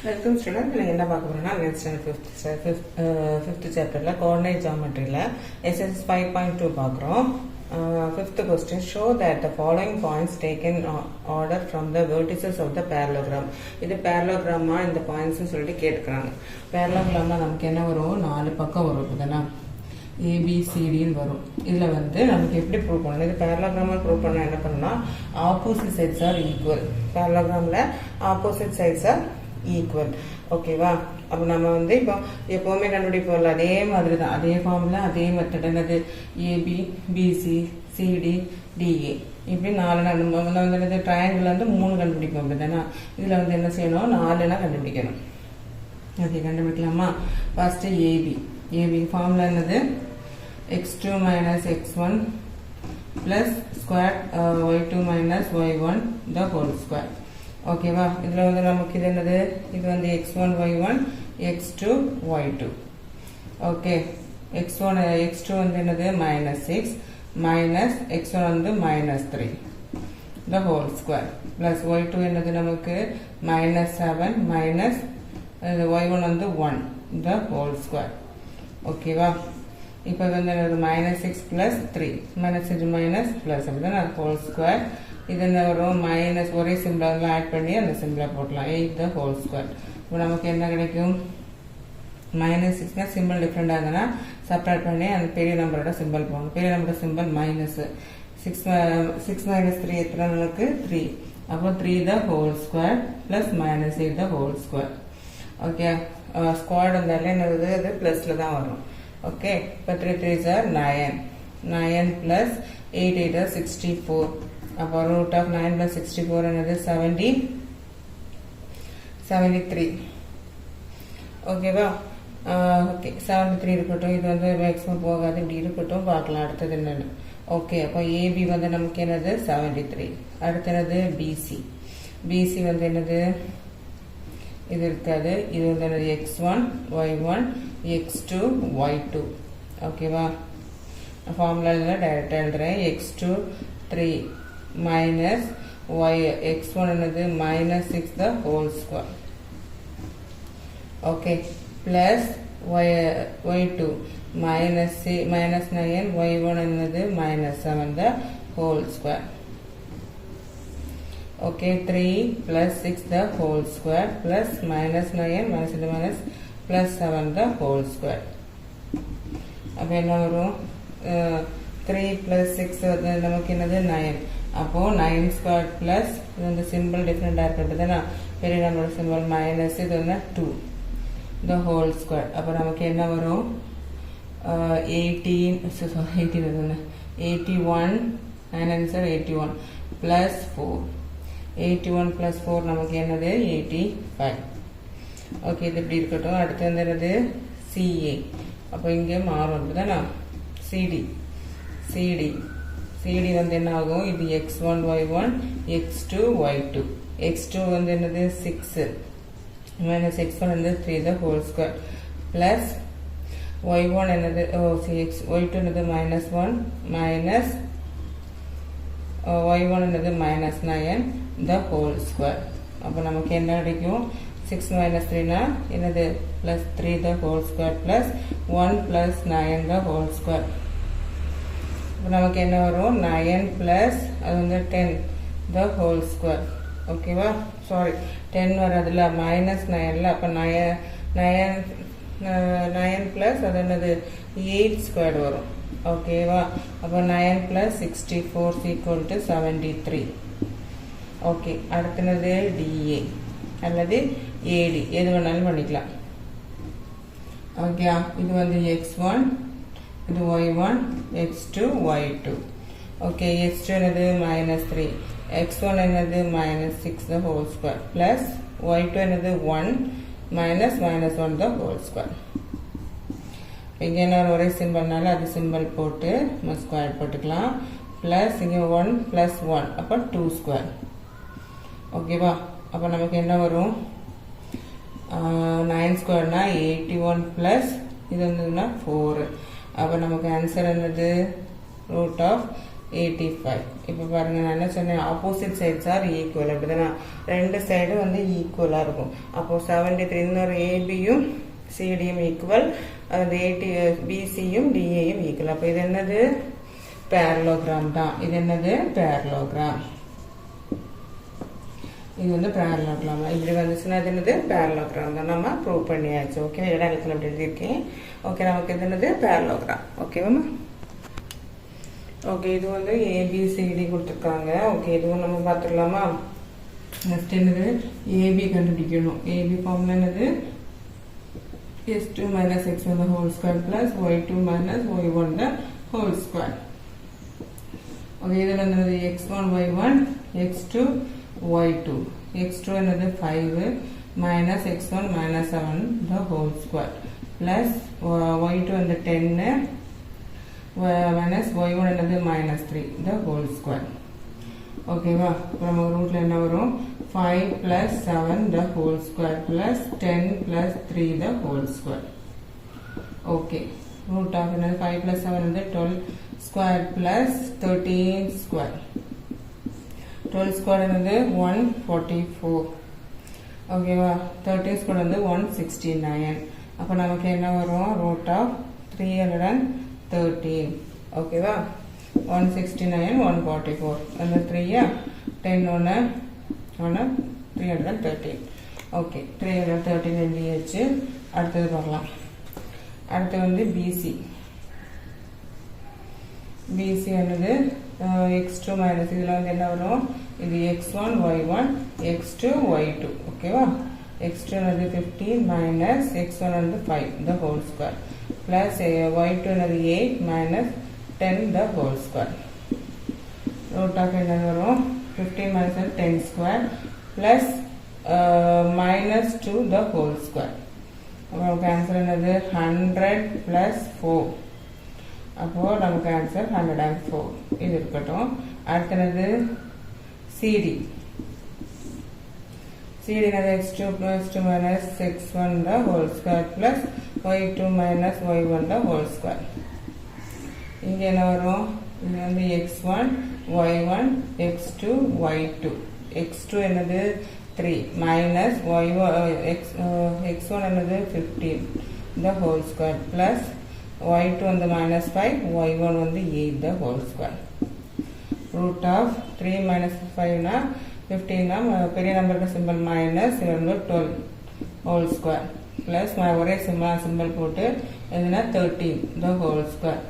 Welcome students. We will talk about fifth chapter coordinate geometry exercise 5.2 fifth question. Show that the following points taken order from the vertices of the parallelogram. This parallelogram in the points parallelogram நமக்கு என்ன வரும் 4 பக்கம் வரும் A B C D ன்னு வரும். இதுல வந்து நமக்கு எப்படி ப்ரூவ் பண்ணனும்? இது parallelogram ப்ரூவ் பண்ணா என்ன பண்ணனும்னா opposite sides are equal. parallelogramல opposite sides are equal. ஓகேவா? அப்ப நம்ம வந்து இப்போ எப்பவுமே கண்டுபிடிப்போம்ல அதே மாதிரி தான். அதே ஃபார்முலா அதே மெத்தட் என்னது AB BC CD DA. இப்படி 4 நம்ம வந்து ட்ரையாங்கிள் வந்து 3 கண்டுபிடிப்போம் அப்படிதானே? இதுல வந்து என்ன செய்யணும்? 4னா கண்டுபிடிக்கணும். ஓகே கண்டுபிடிக்கலாமா? ஃபர்ஸ்ட் AB ஃபார்முலா என்னது? x2 minus x1 plus square y2 minus y1 the whole square. ஓகேவா? இதுல வந்து நமக்கு இது என்னது? இது வந்து x1 y1 x2 y2. Okay x2 வந்து என்னது? -6 minus x1 வந்து -3 the whole square plus y2 என்னது நமக்கு -7 minus y1 வந்து 1 the whole square. ஓகேவா? இப்போ வந்து -6 plus 3 -6 minus plus அப்படிதான் whole square. இது என்ன வரும்? மைனஸ் ஒரே சிம்பிள் ஆட் பண்ணி அந்த சிம்பிளை போடலாம் 8 the whole square. இப்போ நமக்கு என்ன கிடைக்கும்? -6னா சிம்பிள் டிஃப்ரெண்டாக இருந்ததுன்னா சப்ராக்ட் பண்ணி அந்த பெரிய நம்பரோட சிம்பிள் போகணும். பெரிய நம்பரோட சிம்பிள் மைனஸ் 6 minus 3 எத்தனை நமக்கு 3. அப்போ 3 the whole square plus -8 the whole square. Okay squared வந்தாலே என்னது அது ப்ளஸில் தான் வரும். ஓகே இப்போ 3 3s are 9 plus 8 8 are 64. அப்போ root of 9 plus 64 என்னது 73. ஓகேவா? ஓகே 73 இருக்கட்டும். இது வந்து மேக்ஸிமம் போகாது, இப்படி இருக்கட்டும். பார்க்கலாம் அடுத்தது என்னன்னு. ஓகே அப்போ ஏபி வந்து நமக்கு என்னது 73. அடுத்து என்னது பிசி வந்து என்னது? இது இருக்காது. இது வந்து என்னது x1 y1 x2 y2. ஓகேவா? ஃபார்முலா டைரக்டா எழுதுறேன். x2 3 minus x1 என்னது -6 the whole square. Okay plus y2 -9 y1 என்னது -7 the whole square. Okay, 3 plus 6 the whole square plus -9 minus plus 7 the whole square. அப்போ என்ன வரும்? 3 plus 6 நமக்கு என்னது 9. அப்போ 9 square plus இது வந்து சிம்பிள் டிஃப்ரெண்டாக இருக்கிறதுனா பெரிய நம்பரோட சிம்பிள் மைனஸ் இது வந்து 2 the whole square. அப்போ நமக்கு என்ன வரும்? 81 9 answer 81 plus 4. 81 plus 4 நமக்கு என்னது 85. ஓகே இது இப்படி இருக்கட்டும். அடுத்து வந்து CA. அப்போ இங்கே மாறும் அப்படிதானா? CD வந்து என்ன ஆகும்? இது x1 y1 x2 y2. x2 வந்து என்னது 6 minus x1 வந்து 3 the whole square plus y1 என்னது y2 என்னது -1 minus y1 என்னது -9 the whole square. அப்போ நமக்கு என்ன கிடைக்கும்? 6 minus 3 என்னது plus 3 the whole square plus 1 plus 9 the whole square. இப்போ நமக்கு என்ன வரும்? 9 plus அது வந்து 10 the whole square. ஓகேவா? சாரி 10 வராதுல -9ல. அப்போ 9 plus அது என்னது 8 ஸ்கொயர் வரும். ஓகேவா? அப்போ 9 plus 64 equal to 73. ஓகே அடுத்தது DA அல்லது AD எது வேணாலும் பண்ணிக்கலாம். ஓகே இது வந்து x1 இது y1 x2 y2. Okay x2 என்னது -3 x1 என்னது -6 the whole square plus y2 என்னது 1 minus -1 the whole square. இங்கே என்ன ஒரே சிம்பிள்னால அது சிம்பிள் போட்டு நம்ம ஸ்கொயர் போட்டுக்கலாம். ப்ளஸ் இங்கே 1 plus 1 அப்போ 2 ஸ்கொயர். ஓகேவா? அப்போ நமக்கு என்ன வரும்? 9 ஸ்கொயர்னா 81 + இது வந்ததுன்னா 4. அப்போ நமக்கு ஆன்சர் என்னது? Root of 85. இப்போ பாருங்க நான் என்ன சொன்னேன், ஆப்போசிட் சைட்ஸ் ஆர் ஈக்குவல். அப்படிதானே, ரெண்டு சைடு வந்து ஈக்குவலாக இருக்கும். அப்போ 73 இன்னொரு ஏபியும் சிடியும் ஈக்குவல், அந்த 80 பிசியும் டிஏயும் ஈக்குவல். அப்போ இது என்னது, பேரலோகிராம் தான். இது என்னது, பேரலோகிராம். இது வந்து பேரலோகிராம். இப்படி வந்துச்சுன்னா இது என்னது, பேரலோகிராம் தான். நம்ம ப்ரூவ் பண்ணியாச்சு. ஓகே, இடத்துல அப்படி எழுதியிருக்கேன். ஓகே, நமக்கு இது என்னது, பேரலோகிராம். ஓகேவா? ஓகே, இது வந்து ஏபிசிடி கொடுத்துருக்காங்க. ஓகே, இதுவும் நம்ம பார்த்துடலாமா? நெக்ஸ்ட் என்னது, ஏபி கண்டுபிடிக்கணும். ஏபி ஃபார்முலா என்னது, x2 minus x1 the whole square plus y2 minus y1 the whole square. Okay, இதில் என்னது, x1 y1 x2 y2. x2 என்னது 5 minus x1 minus 7 the whole square plus y2 வந்து 10 minus y1 என்னது minus 3 the whole square. ஓகேவா? நம்ம ரூட்ல என்ன வரும், 5 plus 7 the whole square plus 10 plus 3 the whole square. Okay, root of என்னது, 5 plus 7 வந்து 12 square plus 13 square. 12 square என்னது 144. ஓகேவா? 13 square வந்து 169. அப்போ நமக்கு என்ன வரும், ரூட் ஆஃப் 313. ஓகேவா? 169 144 அந்த 3 10 1 313. ஓகே, 313 எழுதியாச்சு. அடுத்தது பார்க்கலாம். அடுத்து வந்து பிசி. பிசி என்னது, x2 மைனஸ், இதில் வந்து என்ன வரும், இது x1 y1 x2 y2. ஓகேவா? x2 என்னது 15 மைனஸ் x1 வந்து 5 the whole square plus y2 என்னது 8 minus 10 the whole square. root of என்ன வரும், 15 minus 10 square plus minus 2 the whole square. அப்போ ஆன்சர் என்னது 100 plus 4. அப்போ நமக்கு ஆன்சர் 104. இது இருக்கட்டும். அடுத்தது சிடி. CD என்னது, x2 plus 2 minus x1 the whole square plus y2 minus y1 the whole square. இங்க என்ன வரும், இது வந்து x1 y1 x2 y2. x2 என்னது 3 minus x1 என்னது 15 the whole square plus y2 வந்து minus 5 y1 வந்து 8 the whole square. root of 3 minus 5 னா 15 னா பெரிய நம்பருக்கு சிம்பிள் மைனஸ், இது வந்து 12 whole square plus ஒரே சிம்பிள் போட்டு எதுனா 13 the whole square.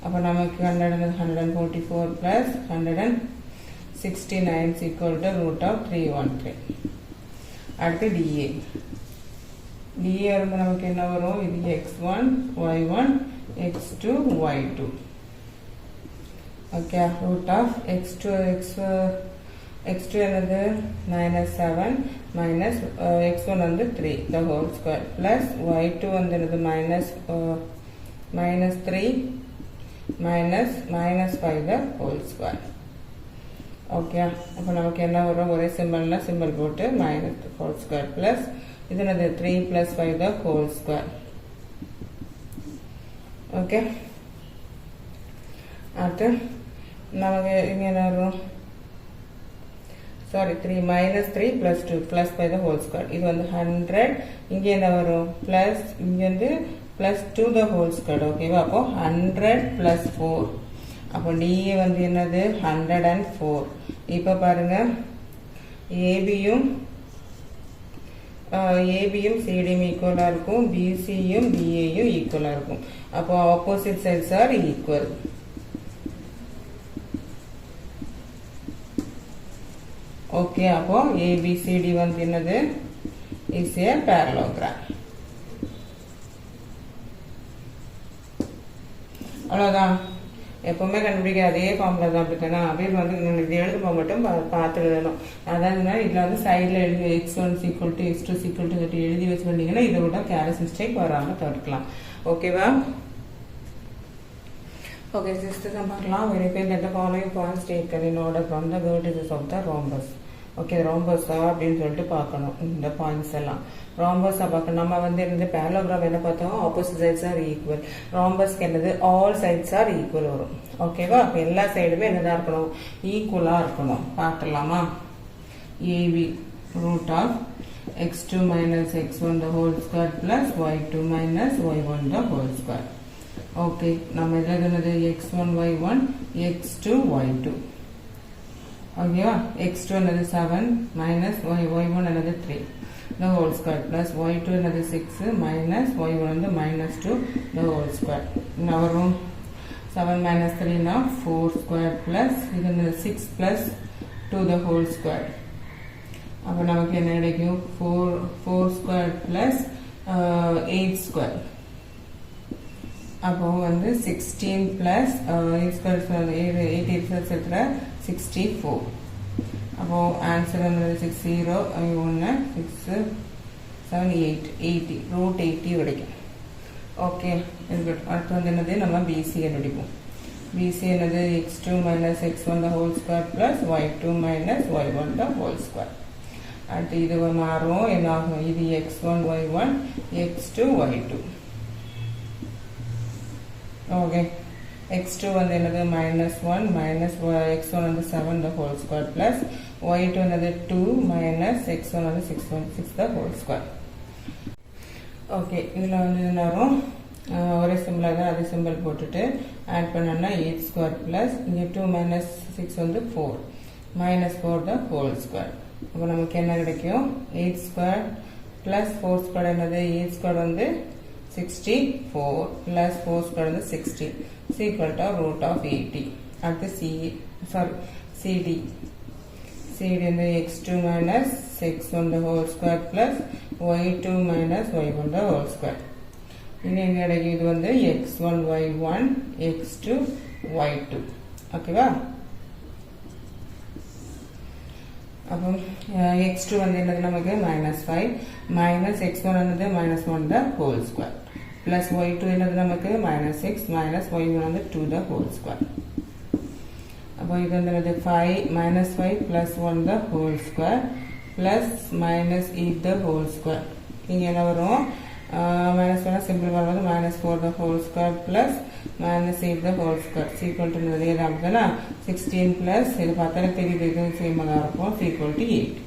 அப்போ நமக்கு 144 plus 169 is equal to root of 313. அடுத்து DA. DA வந்து நமக்கு என்ன வரும், இது x1 y1 x2 y2. Okay, root of x2 என்னது minus 7 minus x1 வந்து 3 the whole square plus y2 வந்து என்னது minus 3 minus 5 the whole square. Okay, அப்போ நமக்கு என்ன வரும், ஒரே சிம்பிள்னா சிம்பிள் போட்டு minus the whole square plus இது என்னது 3 plus 5 the whole square. Okay, அடுத்து நமக்கு இங்கே என்ன வரும், sorry 3 minus 3 plus 2 plus 5 the whole square. இது வந்து 100. இங்கே என்ன வரும், plus இங்கே வந்து plus 2 the whole square. ஓகேவா? அப்போ 100 plus 4. அப்போ DA வந்து என்னது 104. இப்போ பாருங்க, ஏபியும் சிடியும் ஈக்குவலாக இருக்கும், பிசியும் டிஏயும் ஈக்குவலாக இருக்கும். அப்போ opposite sides are equal. Okay, அப்போ ஏபிசிடி வந்து என்னது, இஸ் ஏ பேரலோகிராம். அவ்வளோதான். எப்பவுமே கண்டுபிடிக்க அதே ஃபார்முலா தான். அப்படித்தானே, அப்படியே வந்து இது எழுதும்போது மட்டும் பார்த்து எழுதணும். அதான் இதில் வந்து சைடில் எழுதி x1 equal to x2 equal to எழுதி வச்சு பண்ணிங்கன்னா இதை விட கேரஸ் மிஸ்டேக் வராமல் தடுக்கலாம். ஓகேவா? ஓகே, சிக்ஸ்த்து சம் பார்க்கலாம். Verify that the following points taken in order from the vertices of the rhombus. Okay ரோம்பஸா அப்படின்னு சொல்லிட்டு பார்க்கணும் இந்த பாயிண்ட்ஸ் எல்லாம் ரோம்பஸா பார்க்கணும் நம்ம வந்து என்னது பேரலோகிராம் என்ன பார்த்தோம் ஆப்போசிட் சைட்ஸ் ஆர் ஈக்குவல் ரோம்பஸ்க்கு என்னது ஆல் சைட்ஸ் ஆர் ஈக்குவல் வரும் ஓகேவா அப்போ எல்லா சைடுமே என்னதான் இருக்கணும் ஈக்குவலாக இருக்கணும் பார்க்கலாமா AB root of x2 minus x1 the whole square plus y2 minus y1 the whole square okay நம்ம எழுதுனது x1 y1 x2 y2 ஓகேவா x2 என்னது 7 minus y1 என்னது 3 the whole square plus y2 என்னது 6 minus y1 வந்து minus 2 the whole square now room 7 minus 3 now 4 square plus இது என்னது 6 plus 2 the whole square அப்போ நமக்கு என்ன கிடைக்கும் 4 ஸ்கொயர் பிளஸ் 8 ஸ்கொயர் அப்போ வந்து 16 பிளஸ் 8 ஸ்கொயர் 8 பிளஸ் 64 அப்போ ஆன்சர் வந்து 60 1 6 7 8 80 ரூட் 80 கிடைக்கும் ஓகே அடுத்து வந்து என்னது நம்ம பிசி கண்டுபிடிப்போம் பிசி என்னது x2 minus x1 the whole square plus y2 minus y1 the whole square அடுத்து இது மாறும் என்ன ஆகும் இது x1 y1 x2 y2 okay x2 வந்து என்னது -1 minus x1 வந்து 7 the whole square plus y2 என்னது 2 minus x1 வந்து 6 the whole square ஓகே இதுல வந்து என்ன வரும் ஒரே சிம்பிளா தான் அதே சிம்பிள் போட்டுட்டு ஆட் பண்ணோம்னா 8 ஸ்கொயர் பிளஸ் இங்க 2 minus 6 வந்து 4 minus 4 the whole square அப்போ நமக்கு என்ன கிடைக்கும் 8 ஸ்கொயர் பிளஸ் 4 ஸ்கொயர் என்னது 8 ஸ்கொயர் வந்து 64 பிளஸ் 4 ஸ்கொயர் வந்து 60 ஈக்குவல் டு ரூட் ஆஃப் 80 அடுத்து சிடி வந்து x2 minus x1 the whole square plus y2 minus y1 the whole square இனி என்ன கிடைக்கும் இது வந்து x1 y1 x2 y2 ஓகேவா அப்போ x2 வந்து என்னது நமக்கு -5 minus x1 என்னது -1 the whole square plus y2 என்னது நமக்கு -6 minus y1 வந்து 2 the whole square அப்போ இது வந்து என்னது 5 plus 1 the whole square plus -8 the whole square இங்க என்ன வரும் -1 சிம்பிள் வரும்போது -4 the whole square plus -8 the whole square equal to இதே தான் அப்படினா 16 plus இது பார்த்தாலே தெரியுது இது சேமா தான் இருக்கும் equal to 8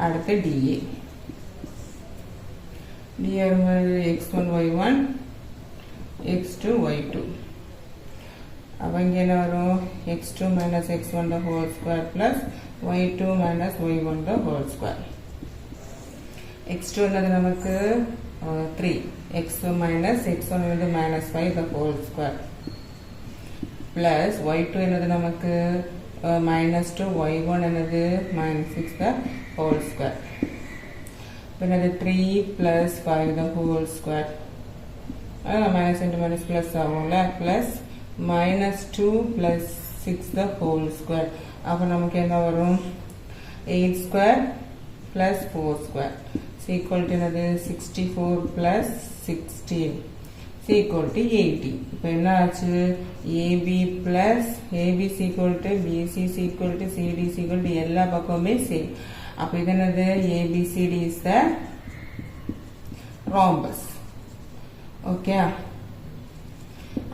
அடுத்து DA x1 y1 x2 y2 அப்ப இங்க என்ன வரும் x2 minus x1 the whole square plus y2 minus y1 the whole square x2 என்னது நமக்கு 3 x2 minus x1 என்னது -5 the whole square plus y2 என்னது நமக்கு -2 y1 என்னது -6 the whole square என்னது 3 plus 5 the whole square minus into minus plus ஆகும்ல plus -2 plus 6 the whole square அப்ப நமக்கு என்ன வரும் 8 square plus 4 square equal to another 64 plus 16 equal to 80 இப்போ என்ன ஆச்சு AB plus AB equal to BC equal to CD equal to எல்லா பக்கமுமே சேம் அப்ப இது என்னது ABCD is the rhombus okay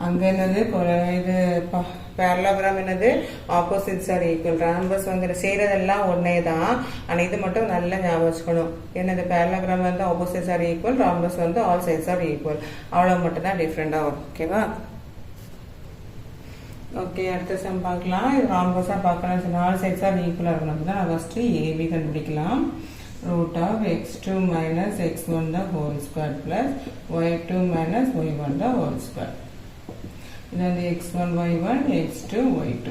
அங்க என்னது இது parallelogram என்னது opposites are equal rhombus வந்து சேரதெல்லாம் ஒண்ணே தான் ஆனா இது மட்டும் நல்லா ஞாபகம் வச்சுக்கணும் என்னது parallelogram வந்து opposites are equal rhombus வந்து all sides are equal அவ்வளவு மட்டும் தான் டிஃபரண்டா வரும் ஓகேவா ஓகே அடுத்த சம் பார்க்கலாம் இது rhombus-ஆ பார்க்கணும் all sides are equal இருக்கணும் தான் ஃபர்ஸ்ட் AB கண்டுபிடிக்கலாம் root of x2 minus x1 the whole square plus y2 minus y1 the whole square then the x1 y1 x2 y2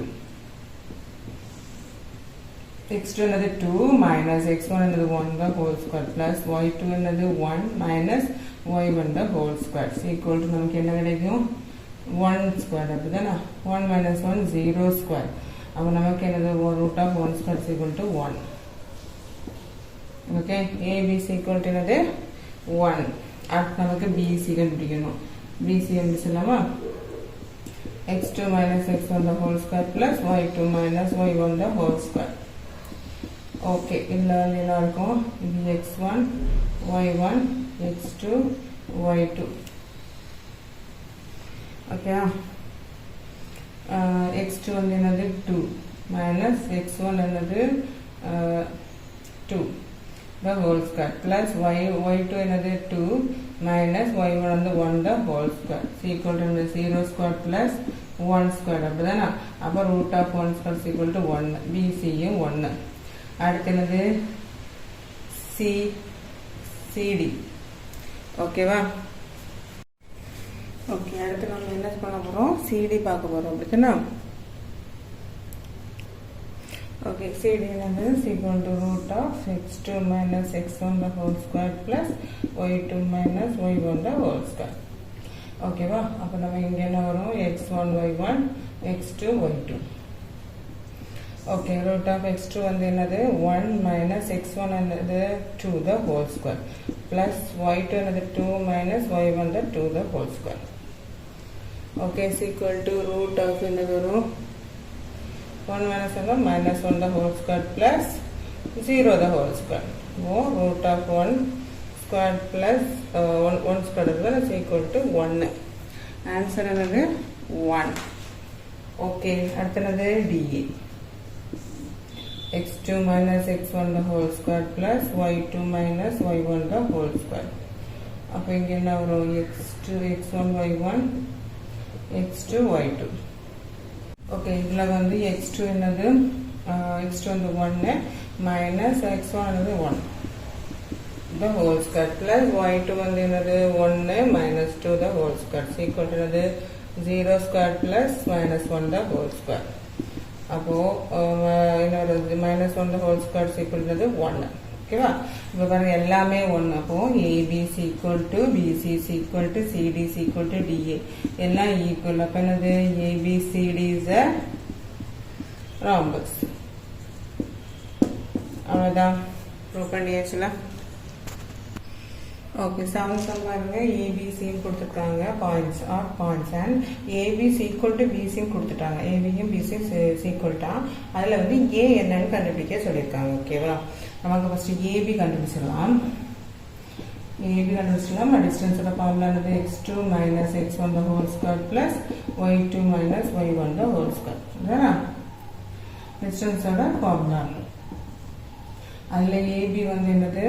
x2 another 2 minus x1 another 1 the whole square plus y2 another 1 minus y1 the whole square is equal to நமக்கு என்ன கிடைக்கும் 1 square அப்படிதானா 1 minus 1 0 square அப்ப நமக்கு என்னது root of 1 square is equal to 1 okay AB is equal to என்னது 1 அடுத்து நமக்கு BC கண்டுபிடிக்கணும் BC எப்படி சொல்லலாமா x2 minus x1 the whole square plus y2 minus y1 the whole square okay, இதில் வந்து என்ன இருக்கும், இது x1 y1 x2 y2. Okay, x2 வந்து என்னது 2 மைனஸ் x1 என்னது 2 the whole square plus y2 என்னது 2 minus y1 வந்து 1 the whole square is equal to 0 square plus 1 square. அப்படிதானா? அப்போ root of 1 square is equal to 1. BCயும் 1. அடுத்து என்னது CD. ஓகேவா? ஓகே, அடுத்து நம்ம என்ன பண்ண போகிறோம், CD பார்க்க போகிறோம். அப்படிதானா? Okay, CD is equal to root of x2 minus x1 the whole square plus y2 minus y1 the whole square. Okay, va? அப்போ நம்ம இங்கே என்ன வரும், x1 y1 x2 y2. Okay, root of x2 வந்து என்னது 1 minus x1 என்னது 2 the whole square plus y2 என்னது 2 minus y1 the 2 the whole square. Okay, is equal to root of என்னது வரும் 1 minus 1 minus 1 the whole square plus 0 the whole square. So, root of 1 square plus 1 square is equal to 1. Answer is 1. Okay, அடுத்தது DA. x2 minus x1 the whole square plus y2 minus y1 the whole square. அப்போ இங்கே என்ன வரும், x2 x1 y1 x2 y2. Okay, இதில் வந்து x2 என்னது x2 வந்து 1 minus x1 என்னது 1 the whole square plus y2 வந்து என்னது 1 minus 2 the whole square is equal to என்னது 0 square plus minus 1 the whole square. அப்போ என்ன வருது, minus 1 the whole square is equal to 1. ஓகேவா? இப்போ பாருங்க எல்லாமே 1. அப்போ AB is equal to BC is equal to CD is equal to DA எல்லாம் ஈக்குவல். அப்போ என்னது ABCD is a rhombus. அவ்வளோதான், ப்ரூவ் பண்ணியாச்சுல. ஓகே, செவன்த் பாருங்க, ஏபிசின்னு கொடுத்துருக்காங்க, points are points and AB equal to பிசின்னு கொடுத்துட்டாங்க. ஏபியும் பிசியும் ஈக்குவல்ட்டா அதில் வந்து ஏ என்னன்னு கண்டுபிடிக்க சொல்லியிருக்காங்க. ஓகேவா? நமக்கு ஃபஸ்ட்டு ஏபி கண்டுபிடிச்சிடலாம். ஏபி கண்டுபிடிச்சிடலாம். டிஸ்டன்ஸோட ஃபார்முலா என்னது, x2 minus x1 the whole square plus y2 minus y1 the whole square. சரியா? டிஸ்டன்ஸோட ஃபார்முலா. அதில் ஏபி வந்து என்னது,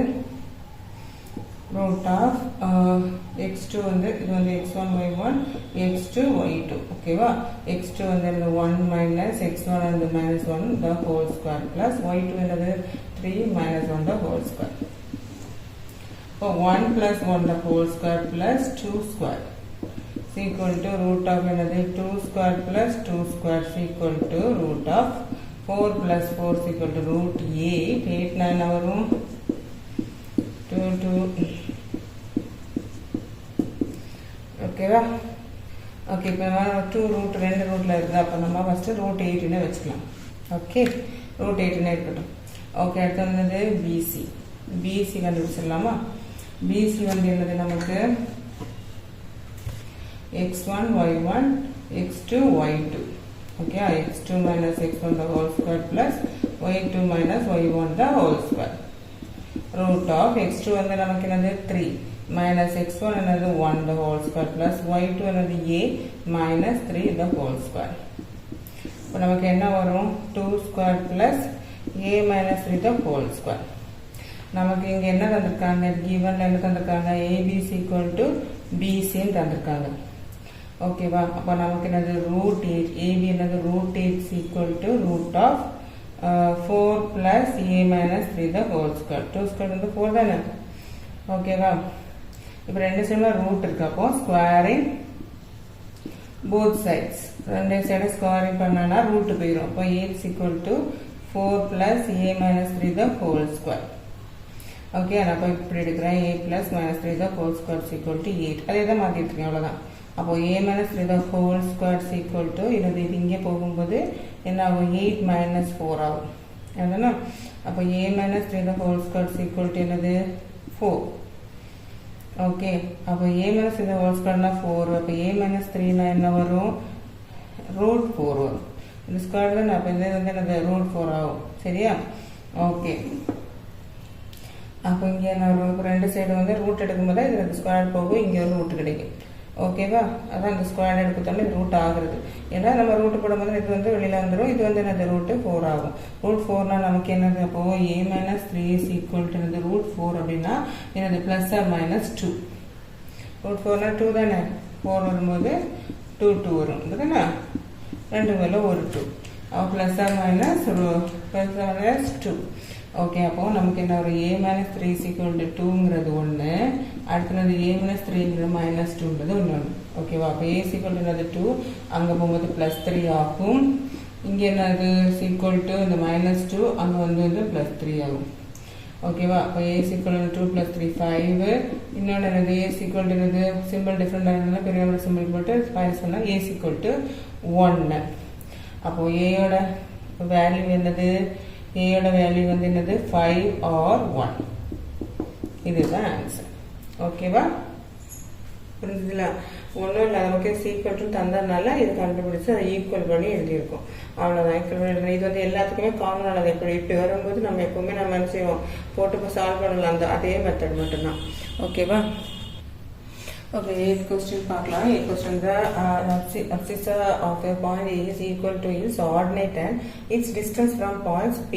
root of x2 வந்து இது வந்து x1 y1 x2 y2. ஓகேவா? x2 வந்து 1 minus x1 வந்து minus 1 the whole square plus y2 என்னது 3 minus 1 the whole square. இப்போ 1 plus 1 the whole square plus 2 square is equal to root of என்னது 2 square plus 2 square is equal to root of 4 plus 4 is equal to root 8. 8 9 வரும் 2 ஓகேவா? Okay, இப்போ நம்ம 2 root 2 ரூட்டில் இருக்குது. அப்போ நம்ம ஃபஸ்ட்டு ரூட் 8 வச்சுக்கலாம். ஓகே, ரூட் 8 இருக்கட்டும். ஓகே, அடுத்து வந்து பிசி. பிசி கண்டுபிடிச்சிடலாமா? பிசி வந்து என்னது நமக்கு x1 y1 x2 y2. Okay, x2 minus x1 the whole square plus y2 minus y1 the whole square. root of x2 வந்து நமக்கு என்னது 3 minus x1 என்னது 1 the whole square plus y2 என்னது a minus 3 the whole square. இப்போ நமக்கு என்ன வரும், 2 square plus a minus 3 the whole square. நமக்கு இங்கே என்ன தந்திருக்காங்க, given என்ன தந்திருக்காங்க, ab is equal to bc தந்திருக்காங்க. ஓகேவா? அப்போ நமக்கு என்னது root 8, ab என்னது root 8 is equal to root of 4 plus a minus 3 the whole square. 2 square வந்து 4 தானே? ஓகேவா? இப்போ ரெண்டு சைடில் ரூட் இருக்கு. அப்போ ஸ்கொயரிங் போத் சைட்ஸ், ரெண்டு சைடு ஸ்கொயரிங் பண்ணனா ரூட் போயிடும். அப்போ 8 equal to 4 plus a minus 3 the whole square. Okay, நான் அப்போ இப்படி எடுக்கிறேன், a plus minus 3 the whole square is equal to 8. அதே தான் மாற்றிட்டுருக்கேன், அவ்வளோதான். அப்போ a minus 3 the whole square is equal to இது இங்கே போகும்போது என்ன ஆகும், 8 minus 4 ஆகும். என்னன்னா அப்போ a minus 3 the whole square is equal to என்னது 4. ஓகே, அப்போ a minus 3 the whole square 4. அப்போ a minus 3 என்ன வரும், root 4 வரும். இந்த ஸ்கொயர் தான் அப்போ இது வந்து என்னது root 4 ஆகும். சரியா? ஓகே, அப்போ இங்கே நான் ரெண்டு சைடு வந்து ரூட் எடுக்கும்போது இது ஸ்கொயர் போகும், இங்கே ஒரு ரூட் கிடைக்கும். ஓகேவா, அதான் இந்த ஸ்கொயர் எடுக்கத்தோட இது ரூட் ஆகுறது. ஏன்னா நம்ம ரூட்டு போடும்போது இது வந்து வெளியில் வந்துடும். இது வந்து என்னது ரூட்டு 4 ஆகும். ரூட் 4னா நமக்கு என்னது, அப்போது a - 3 is equal to என்னது ரூட் 4 அப்படின்னா என்னது ப்ளஸ் ஆர் மைனஸ் 2. ரூட் 4னா 2 தானே, 4 வரும்போது 2 வரும் இதுதானே, ரெண்டு மேலே ஒரு 2. அப்போ ப்ளஸ் ஆர் மைனஸ் 2. ஓகே, அப்போ நமக்கு என்ன ஒரு a - 3 is equal to 2ங்கிறது ஒன்று, அடுத்தது a - 3ங்கிறது -2ங்கிறது ஒன்று. ஓகேவா, அப்போ a is equal to என்னது 2, அங்கே போகும்போது +3 ஆகும். இங்கே என்னது equal to இந்த -2, அங்கே வந்து +3 ஆகும். ஓகேவா, அப்போ a is equal to 2 + 3 5. இன்னொன்று என்னது a is equal to என்னது சிம்பிள் டிஃப்ரெண்ட் ஆகிறதுனால பெரிய சிம்பிள் போட்டு மைனஸ் பண்ணால் a is equal to 1. அப்போது ஏயோட வேல்யூ என்னது, ஏயோட வேல்யூ வந்து என்னது 5 or 1. இதுதான் ஆன்சர். ஓகேவா, புரிஞ்சுதுல? ஒன்றும் இல்லை, நமக்கு சீக்கிரம் தந்ததுனால இது கண்டுபிடிச்சு அதை ஈக்குவல் பண்ணி எழுதியிருக்கோம். அவ்வளோதான், ஈக்குவல் பண்ணி எழுதணும். இது வந்து எல்லாத்துக்குமே காமனானது. இப்படி வரும்போது நம்ம எப்போவுமே நம்ம என்ன செய்வோம், போட்டு சால்வ் பண்ணலாம். அந்த அதே மெத்தட் மட்டும்தான். ஓகேவா. Okay, 8th question பார்க்கலாம். 8th question, the abscissa of a point A is equal to its ordinate and its distance from points B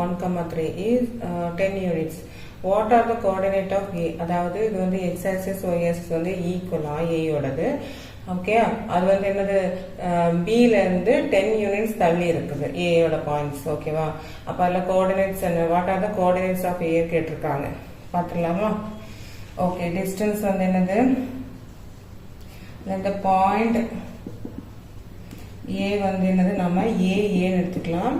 1, 3 is 10 units. What are the coordinate of A? அதாவது இது வந்து x axis y axis வந்து ஈக்குவலா A யோடது. Okay, அது வந்து என்னது பில இருந்து 10 யூனிட்ஸ் தள்ளி இருக்குது A யோட பாயிண்ட்ஸ். ஓகேவா, அப்போ அதில் கோஆர்டினேட்ஸ் என்ன, what are the coordinates of A கேட்டிருக்காங்க, பார்த்துடலாமா? ஓகே, டிஸ்டன்ஸ் வந்து என்னது, இந்த பாயிண்ட் ஏ வந்து என்னது நம்ம ஏன்னு எடுத்துக்கலாம்.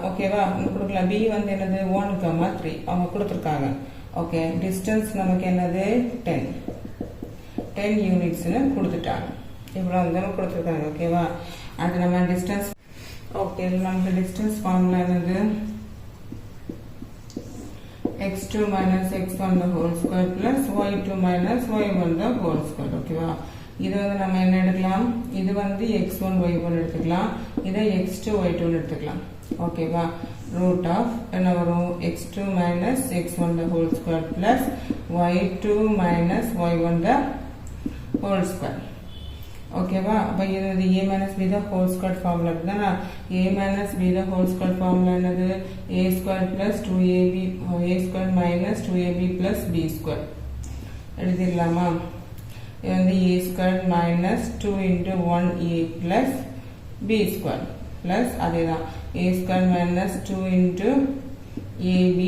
ஓகேவா, கொடுக்கலாம். பி வந்து என்னது 1, 3 அவங்க கொடுத்துருக்காங்க. ஓகே, டிஸ்டன்ஸ் நமக்கு என்னது 10 யூனிட்ஸ்னு கொடுத்துட்டாங்க. இவ்வளோ வந்து நம்ம கொடுத்துருக்காங்க. ஓகேவா, அது நம்ம டிஸ்டன்ஸ். ஓகே, நமக்கு டிஸ்டன்ஸ் ஃபார்முலா என்னது, x2 - x1 the whole square plus y2 - y1 the whole square. ஓகேவா, இது வந்து நம்ம என்ன எடுக்கலாம், இது வந்து x1 y1 எடுத்துக்கலாம், இதை x2 y2 எடுத்துக்கலாம். ஓகேவா, ரூட் ஆஃப் என்ன வரும், x2 - x1 the whole square plus y2 - y1 the whole square. ஓகேவா, அப்போ இது a - b the whole square formula இருக்குதானா, a - b the whole square formula என்னது, a square plus 2ab a square minus 2ab plus b square எழுதிடலாமா. இது வந்து a square minus 2 into 1a plus b square plus அதேதான் a square minus 2 into ab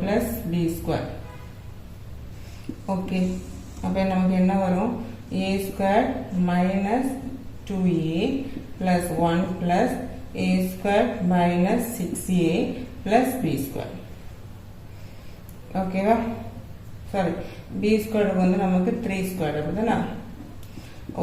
plus b square. Okay, அப்போ நமக்கு என்ன வரும், a square minus 2a plus 1 plus a square minus 6a plus b square. ஓகேவா, sorry b square வந்து நமக்கு 3 square அப்படிதானா.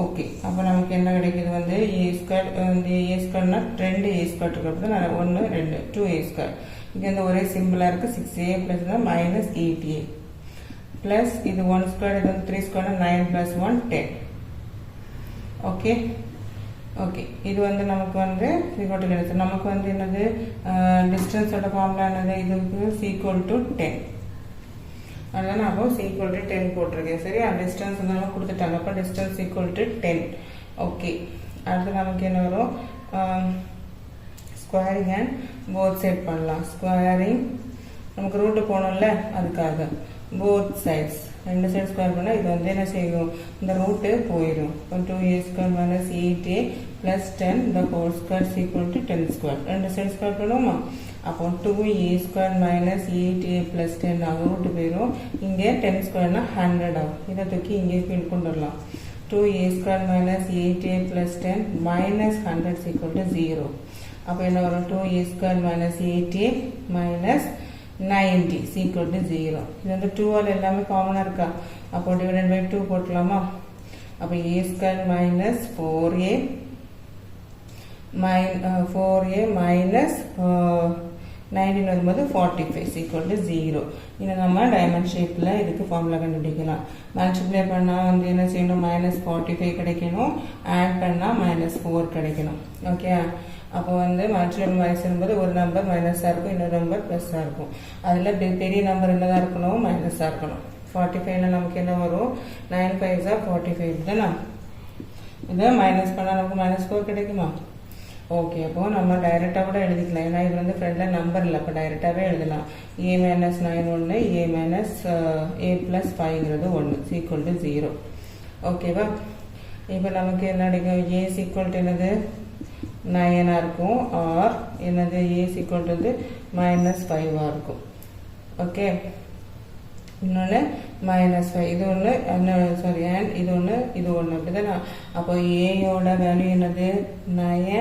Okay, அப்போ நமக்கு என்ன கிடைக்குது வந்து a square வந்து a squareனா 2 a square இருக்கு அப்படிதான், 1 2 2a square. இங்கே வந்து ஒரே சிம்பிளாக இருக்குது, 6a plus minus 8a plus இது 1 square, இது வந்து 3 square, 9 plus 1 10. ஓகே, ஓகே, இது வந்து நமக்கு வந்து ஈக்குவல் கிடைச்சது. நமக்கு வந்து என்னது டிஸ்டன்ஸோட ஃபார்முலா என்னது, இதுக்கு ஈக்குவல் டு 10. அதனால நான் அப்போ ஈக்குவல் டு 10 போட்டிருக்கேன். சரியா, டிஸ்டன்ஸ் வந்து நம்ம கொடுத்துட்டாங்க. அப்போ டிஸ்டன்ஸ் ஈக்குவல் டு 10. ஓகே, அடுத்து நமக்கு என்ன வரும், ஸ்கொயரிங் அண்ட் போத் சைட் பண்ணலாம். ஸ்கொயரிங் நமக்கு ரூட்டு போகணும்ல, அதுக்காக both sides ரெண்டு சைடு ஸ்கொயர் பண்ணால் இது வந்து என்ன செய்யும், இந்த ரூட்டு போயிடும். 2a square minus 8a plus 10 the whole square is equal to 10 square. ரெண்டு சைடு ஸ்கொயர் பண்ணுவோமா, அப்போ 2a square minus 8a plus 10 ஆகும், ரூட்டு போயிடும். இங்கே 10 ஸ்கொயர்னா 100 ஆகும். இதை தூக்கி இங்கே கொண்டு வரலாம். 2a square minus 8a plus 10 minus 100 is equal to 0. அப்போ என்ன வரும், 2a square minus 8a minus 90 is equal to 0. இது வந்து 2 எல்லாமே காமனாக இருக்கா, அப்போ டிவைடட் பை 2 போட்டலாமா. அப்போ a square minus 4a minus 19 வரும்போது 45 is equal to 0. இதை நம்ம டைமண்ட் ஷேப்பில் இதுக்கு ஃபார்முலா கண்டுபிடிக்கலாம். மல்டிப்ளை பண்ணால் வந்து என்ன செய்யணும், -45 கிடைக்கணும், ஆட் பண்ணால் -4 கிடைக்கணும். ஓகே, அப்போ வந்து மாற்றிலும் மைனஸ் இருக்கும்போது ஒரு நம்பர் மைனஸாக இருக்கும், இன்னொரு நம்பர் ப்ளஸ்ஸாக இருக்கும். அதில் பெரிய நம்பர் என்னதான் இருக்கணும், மைனஸாக இருக்கணும். 45ல நமக்கு என்ன வரும், 9 5s are 45 தானே. இதை மைனஸ் பண்ணால் நமக்கு -4 கிடைக்குமா? ஓகே, அப்போ நம்ம டைரெக்டாக கூட எழுதிக்கலாம். ஏன்னா இது வந்து ஃப்ரெண்டில் நம்பர் இல்லை, அப்போ டைரெக்டாகவே எழுதலாம். a - 9 1, a + 5ங்கிறது 1 equal to 0. ஓகேவா? இப்போ நமக்கு என்ன கிடைக்கும், a ஈக்குவல் டு என்னது 9 இருக்கும், ஆர் என்னது a ஈக்குவல் டு -5 இருக்கும். ஓகே, இன்னொன்று -5, இது ஒன்று, சாரி, அண்ட் இது ஒன்று, இது ஒன்று, அப்படிதானே. அப்போ ஏயோட வேல்யூ என்னது 9.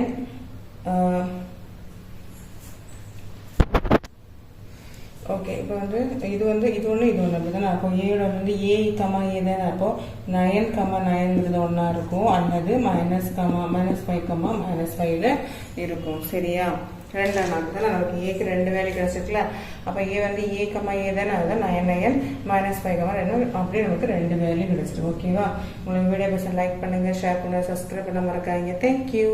ஓகே, இப்போ வந்து இது ஒன்று, இது ஒன்று, அப்படிதானே. அப்போ ஏயோட வந்து a, a தானே. அப்போ 9, 9ங்கிறது ஒன்றா இருக்கும், அல்லது -5, இருக்கும். சரியா? ரெண்டாம் நாள் தானே நமக்கு ஏக்கு 2 வேல்யூ கிடைச்சிருக்குல. அப்போ ஏ வந்து a, a தானே, அதுதான் 9 -5, 2 அப்படியே நமக்கு 2 வேல்யூ கிடைச்சிருக்கு. ஓகேவா? உங்களுக்கு வீடியோ பசங்க லைக் பண்ணுங்க, ஷேர் பண்ணுங்க, சப்ஸ்கிரைப் பண்ண மறக்காதீங்க. தேங்க்யூ.